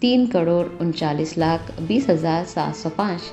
3,39,20,705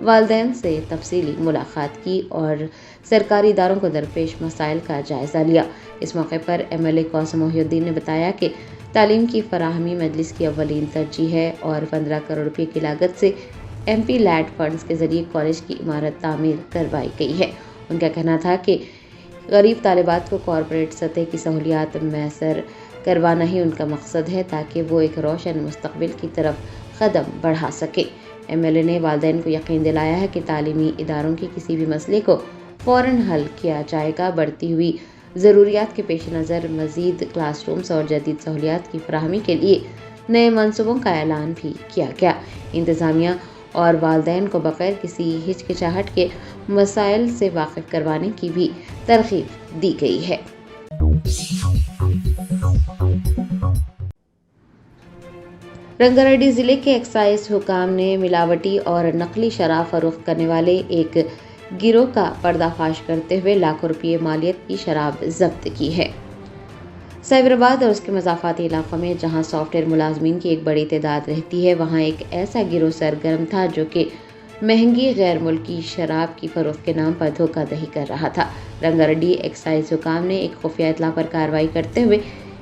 والدین سے تفصیلی ملاقات کی اور سرکاری اداروں کو درپیش مسائل کا جائزہ لیا۔ اس موقع پر MLA قاسم محی الدین نے بتایا کہ تعلیم کی فراہمی مجلس کی اولین ترجیح ہے اور 15 کروڑ روپے کی لاگت سے MP لیڈ فنڈز کے ذریعے کالج کی عمارت تعمیر کروائی گئی ہے۔ ان کا کہنا تھا کہ غریب طالبات کو کارپوریٹ سطح کی سہولیات میسر کروانا ہی ان کا مقصد ہے تاکہ وہ ایک روشن مستقبل کی طرف قدم بڑھا سکے۔ MLA نے والدین کو یقین دلایا ہے کہ تعلیمی اداروں کے کسی بھی مسئلے کو فوراً حل کیا جائے گا۔ بڑھتی ہوئی ضروریات کے پیش نظر مزید کلاس رومز اور جدید سہولیات کی فراہمی کے لیے نئے منصوبوں کا اعلان بھی کیا گیا۔ انتظامیہ اور والدین کو بغیر کسی ہچکچاہٹ کے مسائل سے واقف کروانے کی بھی ترغیب دی گئی ہے۔ رنگا ریڈی ضلع کے ایکسائز حکام نے ملاوٹی اور نقلی شراب فروخت کرنے والے ایک گروہ کا پردہ فاش کرتے ہوئے لاکھوں روپے مالیت کی شراب ضبط کی ہے۔ سائبرآباد اور اس کے مضافاتی علاقوں میں جہاں سافٹ ویئر ملازمین کی ایک بڑی تعداد رہتی ہے، وہاں ایک ایسا گروہ سرگرم تھا جو کہ مہنگی غیر ملکی شراب کی فروخت کے نام پر دھوکہ دہی کر رہا تھا۔ رنگا ریڈی ایکسائز حکام نے ایک خفیہ اطلاع پر کارروائی کرتے ہوئے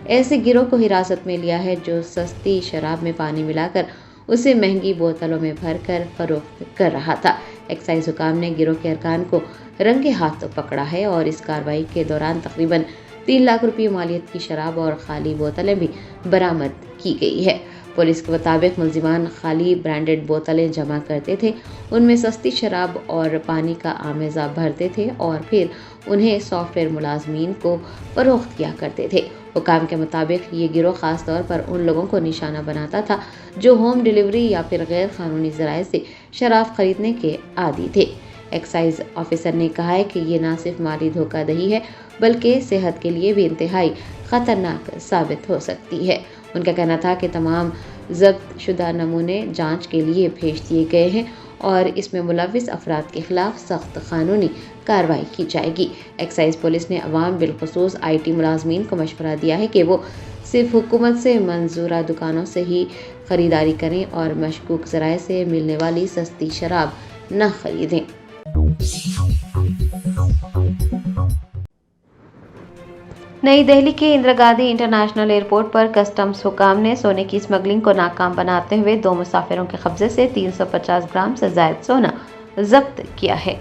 ایسے گروہ کو حراست میں لیا ہے جو سستی شراب میں پانی ملا کر اسے مہنگی بوتلوں میں بھر کر فروخت کر رہا تھا۔ ایکسائز حکام نے گروہ کے ارکان کو رنگے ہاتھ پکڑا ہے اور اس کارروائی کے دوران تقریباً 3 لاکھ روپے مالیت کی شراب اور خالی بوتلیں بھی برآمد کی گئی ہے۔ پولیس کے مطابق ملزمان خالی برانڈڈ بوتلیں جمع کرتے تھے، ان میں سستی شراب اور پانی کا آمیزہ بھرتے تھے اور پھر انہیں سافٹ ویئر ملازمین کو فروخت کیا کرتے تھے۔ حکام کے مطابق یہ گروہ خاص طور پر ان لوگوں کو نشانہ بناتا تھا جو ہوم ڈیلیوری یا پھر غیر قانونی ذرائع سے شراب خریدنے کے عادی تھے۔ ایکسائز آفیسر نے کہا ہے کہ یہ نہ صرف مالی دھوکہ دہی ہے بلکہ صحت کے لیے بھی انتہائی خطرناک ثابت ہو سکتی ہے۔ ان کا کہنا تھا کہ تمام ضبط شدہ نمونے جانچ کے لیے بھیج دیے گئے ہیں اور اس میں ملوث افراد کے خلاف سخت قانونی کارروائی کی جائے گی۔ ایکسائز پولیس نے عوام بالخصوص IT ملازمین کو مشورہ دیا ہے کہ وہ صرف حکومت سے منظورہ دکانوں سے ہی خریداری کریں اور مشکوک ذرائع سے ملنے والی سستی شراب نہ خریدیں۔ نئی دہلی کے اندرا گاندھی انٹرنیشنل ایئرپورٹ پر کسٹمز حکام نے سونے کی اسمگلنگ کو ناکام بناتے ہوئے 2 مسافروں کے قبضے سے 350 گرام سے زائد سونا ضبط کیا ہے۔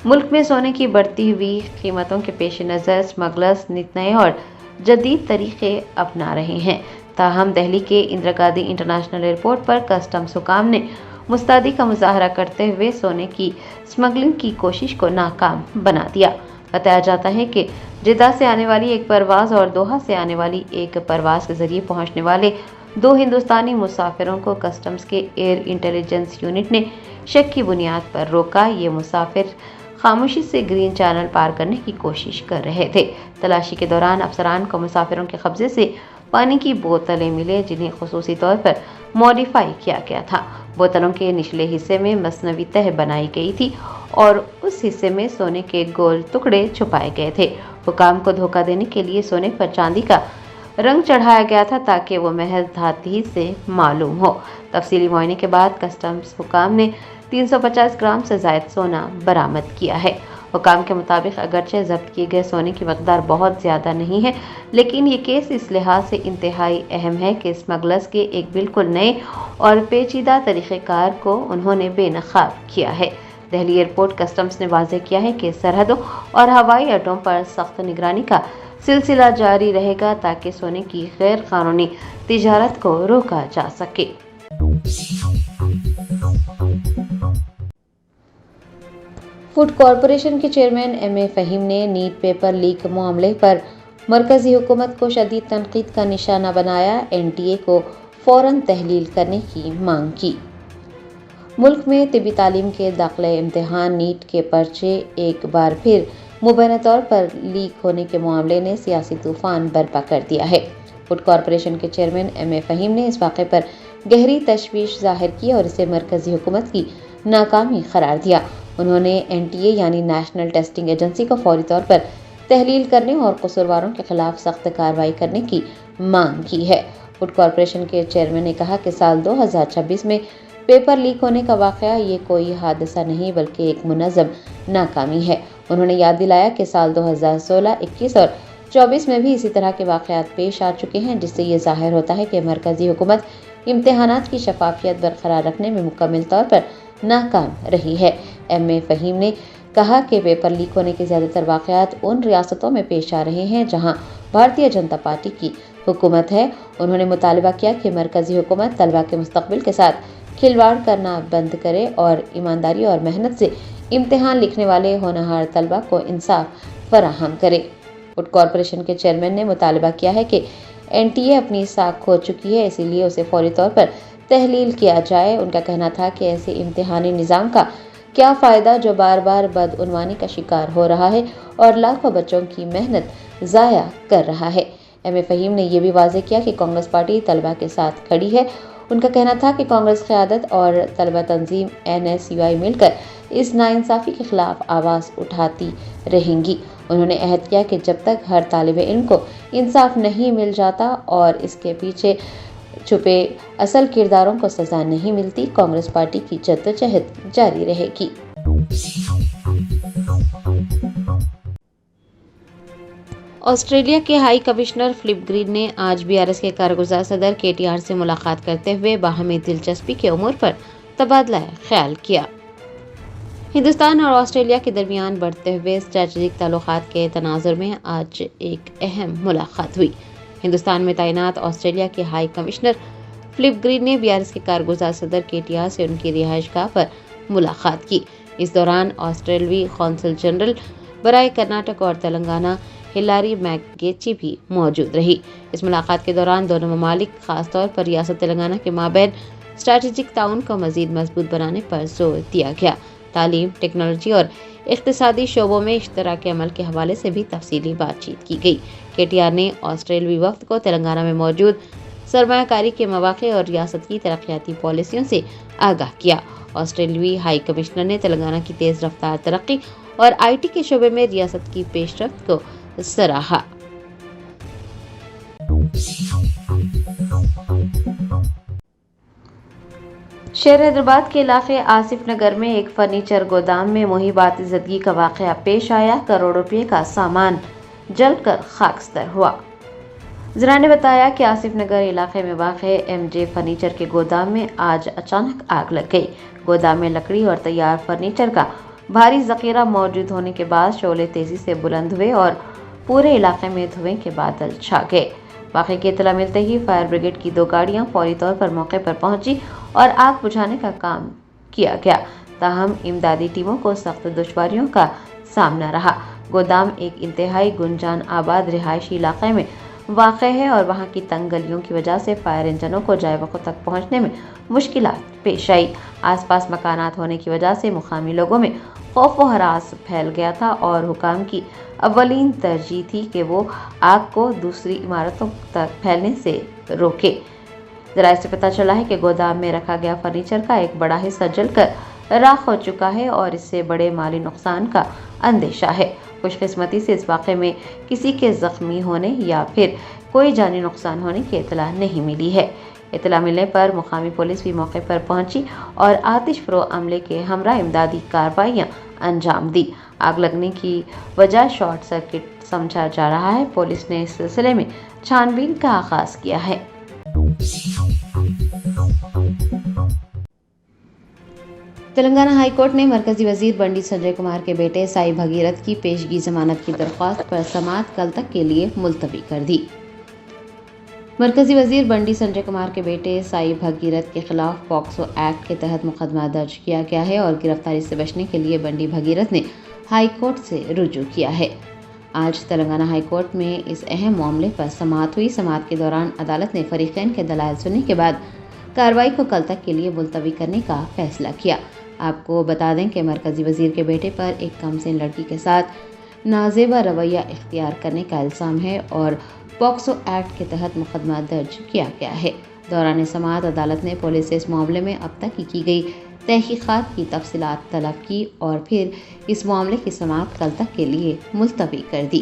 ملک میں سونے کی بڑھتی ہوئی قیمتوں کے پیش نظر اسمگلرز نت نئے اور جدید طریقے اپنا رہے ہیں، تاہم دہلی کے اندرا گاندھی انٹرنیشنل ایئرپورٹ پر کسٹمز حکام نے مستعدی کا مظاہرہ کرتے ہوئے سونے کی اسمگلنگ کی کوشش کو ناکام بنا دیا۔ بتایا جاتا ہے کہ جدہ سے آنے والی ایک پرواز اور دوحہ سے آنے والی ایک پرواز کے ذریعے پہنچنے والے 2 ہندوستانی مسافروں کو کسٹمز کے ایئر انٹیلیجنس یونٹ نے شک کی بنیاد پر روکا۔ یہ مسافر خاموشی سے گرین چینل پار کرنے کی کوشش کر رہے تھے۔ تلاشی کے دوران افسران کو مسافروں کے قبضے سے پانی کی بوتلیں ملے جنہیں خصوصی طور پر ماڈیفائی کیا گیا تھا۔ بوتلوں کے نچلے حصے میں مصنوعی تہ بنائی گئی تھی اور اس حصے میں سونے کے گول ٹکڑے چھپائے گئے تھے۔ حکام کو دھوکہ دینے کے لیے سونے پر چاندی کا رنگ چڑھایا گیا تھا تاکہ وہ محض دھات ہی سے معلوم ہو۔ تفصیلی معائنے کے بعد کسٹمز حکام نے 350 گرام سے زائد سونا برآمد کیا ہے۔ حکام کے مطابق اگرچہ ضبط کیے گئے سونے کی مقدار بہت زیادہ نہیں ہے، لیکن یہ کیس اس لحاظ سے انتہائی اہم ہے کہ اسمگلرز کے ایک بالکل نئے اور پیچیدہ طریقہ کار کو انہوں نے بے نقاب کیا ہے۔ دہلی ایئرپورٹ کسٹمز نے واضح کیا ہے کہ سرحدوں اور ہوائی اڈوں پر سخت نگرانی کا سلسلہ جاری رہے گا تاکہ سونے کی غیر قانونی تجارت کو روکا جا سکے۔ فوڈ کارپوریشن کے چیئرمین MA فہیم نے نیٹ پیپر لیک معاملے پر مرکزی حکومت کو شدید تنقید کا نشانہ بنایا۔ NTA کو فوراً تحلیل کرنے کی مانگ کی۔ ملک میں طبی تعلیم کے داخلہ امتحان نیٹ کے پرچے ایک بار پھر مبینہ طور پر لیک ہونے کے معاملے نے سیاسی طوفان برپا کر دیا ہے۔ فوڈ کارپوریشن کے چیئرمین MA فہیم نے اس واقعے پر گہری تشویش ظاہر کی اور اسے مرکزی حکومت کی ناکامی قرار دیا۔ انہوں نے NTA یعنی نیشنل ٹیسٹنگ ایجنسی کو فوری طور پر تحلیل کرنے اور قصورواروں کے خلاف سخت کارروائی کرنے کی مانگ کی ہے۔ فوڈ کارپوریشن کے چیئرمین نے کہا کہ سال 2026 میں پیپر لیک ہونے کا واقعہ یہ کوئی حادثہ نہیں بلکہ ایک منظم ناکامی ہے۔ انہوں نے یاد دلایا کہ سال 2016، 21 اور 24 میں بھی اسی طرح کے واقعات پیش آ چکے ہیں، جس سے یہ ظاہر ہوتا ہے کہ مرکزی حکومت امتحانات کی شفافیت برقرار رکھنے میں مکمل طور پر ناکام رہی ہے۔ ایم اے فہیم نے کہا کہ پیپر لیک ہونے کے زیادہ تر واقعات ان ریاستوں میں پیش آ رہے ہیں جہاں بھارتیہ جنتا پارٹی کی حکومت ہے۔ انہوں نے مطالبہ کیا کہ مرکزی حکومت طلبہ کے مستقبل کے ساتھ کھلواڑ کرنا بند کرے اور ایمانداری اور محنت سے امتحان لکھنے والے ہونہار طلبہ کو انصاف فراہم کرے۔ فوڈ کارپوریشن کے چیئرمین نے مطالبہ کیا ہے کہ این ٹی اے اپنی ساکھ کھو چکی ہے، اسی لیے اسے فوری طور پر تحلیل کیا جائے۔ ان کا کہنا تھا کہ ایسے امتحانی نظام کا کیا فائدہ جو بار بار بدعنوانی کا شکار ہو رہا ہے اور لاکھوں بچوں کی محنت ضائع کر رہا ہے۔ ایم اے فہیم نے یہ بھی واضح کیا کہ کانگریس پارٹی طلبہ کے ساتھ کھڑی ہے۔ ان کا کہنا تھا کہ کانگریس قیادت اور طلبہ تنظیم این ایس یو آئی مل کر اس ناانصافی کے خلاف آواز اٹھاتی رہیں گی۔ انہوں نے عہد کیا کہ جب تک ہر طالب علم کو انصاف نہیں مل جاتا اور اس کے پیچھے چھپے اصل کرداروں کو سزا نہیں ملتی، کانگریس پارٹی کی جدوجہد جاری رہے گی۔ آسٹریلیا کے ہائی کمشنر فلپ گرین نے آج بی آر ایس کے کارگزار صدر کے ٹی آر سے ملاقات کرتے ہوئے باہمی دلچسپی کے امور پر تبادلہ خیال کیا۔ ہندوستان اور آسٹریلیا کے درمیان بڑھتے ہوئے اسٹریٹجک تعلقات کے تناظر میں آج ایک اہم ملاقات ہوئی۔ ہندوستان میں تعینات آسٹریلیا کے ہائی کمشنر فلپ گرین نے بی آر ایس کے کارگزار صدر کے ٹی آر سے ان کی رہائش گاہ پر ملاقات کی۔ اس دوران آسٹریلوی قونصل جنرل برائے کرناٹک اور تلنگانہ ہلاری میکگیچی بھی موجود رہی۔ اس ملاقات کے دوران دونوں ممالک خاص طور پر ریاست تلنگانہ کے مابین اسٹریٹجک تعاون کو مزید مضبوط بنانے پر زور دیا گیا۔ تعلیم، ٹیکنالوجی اور اقتصادی شعبوں میں اشتراک عمل کے حوالے سے بھی تفصیلی بات چیت کی گئی۔ کے ٹی آر نے آسٹریلوی وفد کو تلنگانہ میں موجود سرمایہ کاری کے مواقع اور ریاست کی ترقیاتی پالیسیوں سے آگاہ کیا۔ آسٹریلوی ہائی کمشنر نے تلنگانہ کی تیز رفتار ترقی اور آئی ٹی کے شعبے میں ریاست کی پیش رفت کو سراہا۔ شہر حیدرآباد کے علاقے آصف نگر میں ایک فرنیچر گودام میں محیبات زدگی کا واقعہ پیش آیا۔ کروڑ روپے کا سامان جل کر خاکستر ہوا۔ ذرائع نے بتایا کہ آصف نگر علاقے میں واقع ایم جے فرنیچر کے گودام میں آج اچانک آگ لگ گئی۔ گودام میں لکڑی اور تیار فرنیچر کا بھاری ذخیرہ موجود ہونے کے بعد شعلے تیزی سے بلند ہوئے اور پورے علاقے میں دھوئیں کے بادل چھا گئے۔ واقعے کی اطلاع ملتے ہی فائر بریگیڈ کی 2 گاڑیاں فوری طور پر موقع پر پہنچی اور آگ بجھانے کا کام کیا گیا، تاہم امدادی ٹیموں کو سخت دشواریوں کا سامنا رہا۔ گودام ایک انتہائی گنجان آباد رہائشی علاقے میں واقع ہے اور وہاں کی تنگ گلیوں کی وجہ سے فائر انجنوں کو جائے وقت تک پہنچنے میں مشکلات پیش آئی۔ آس پاس مکانات ہونے کی وجہ سے مقامی لوگوں میں خوف و ہراس پھیل گیا تھا اور حکام کی اولین ترجیح تھی کہ وہ آگ کو دوسری عمارتوں تک پھیلنے سے روکے۔ ذرائع سے پتہ چلا ہے کہ گودام میں رکھا گیا فرنیچر کا ایک بڑا حصہ جل کر راکھ ہو چکا ہے اور اس سے بڑے مالی نقصان کا اندیشہ ہے۔ خوش قسمتی سے اس واقعے میں کسی کے زخمی ہونے یا پھر کوئی جانی نقصان ہونے کی اطلاع نہیں ملی ہے۔ اطلاع ملنے پر مقامی پولیس بھی موقع پر پہنچی اور آتش فروغ عملے کے ہمراہ امدادی کارروائیاں انجام دی۔ آگ لگنے کی وجہ شارٹ سرکٹ سمجھا جا رہا ہے۔ پولیس نے اس سلسلے میں چھان بین کا آغاز کیا ہے۔ تلنگانہ ہائی کورٹ نے مرکزی وزیر بنڈی سنجے کمار کے بیٹے سائی بھگیرتھ کی پیشگی ضمانت کی درخواست پر سماعت کل تک کے لیے ملتوی کر دی۔ مرکزی وزیر بنڈی سنجے کمار کے بیٹے سائی بھگیرتھ کے خلاف پاکسو ایکٹ کے تحت مقدمہ درج کیا گیا ہے اور گرفتاری سے بچنے کے لیے بنڈی بھگیرتھ نے ہائی کورٹ سے رجوع کیا ہے۔ آج تلنگانہ ہائی کورٹ میں اس اہم معاملے پر سماعت ہوئی۔ سماعت کے دوران عدالت نے فریقین کے دلائل سننے کے بعد کارروائی کو کل تک کے لیے ملتوی کرنے کا فیصلہ کیا۔ آپ کو بتا دیں کہ مرکزی وزیر کے بیٹے پر ایک کم سن لڑکی کے ساتھ نازیبا رویہ اختیار کرنے کا الزام ہے اور پاکسو ایکٹ کے تحت مقدمہ درج کیا گیا ہے۔ دوران سماعت عدالت نے پولیس سے اس معاملے میں اب تک کی گئی تحقیقات کی تفصیلات طلب کی اور پھر اس معاملے کی سماعت کل تک کے لیے ملتوی کر دی۔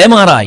MRI,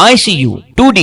ICU, 2D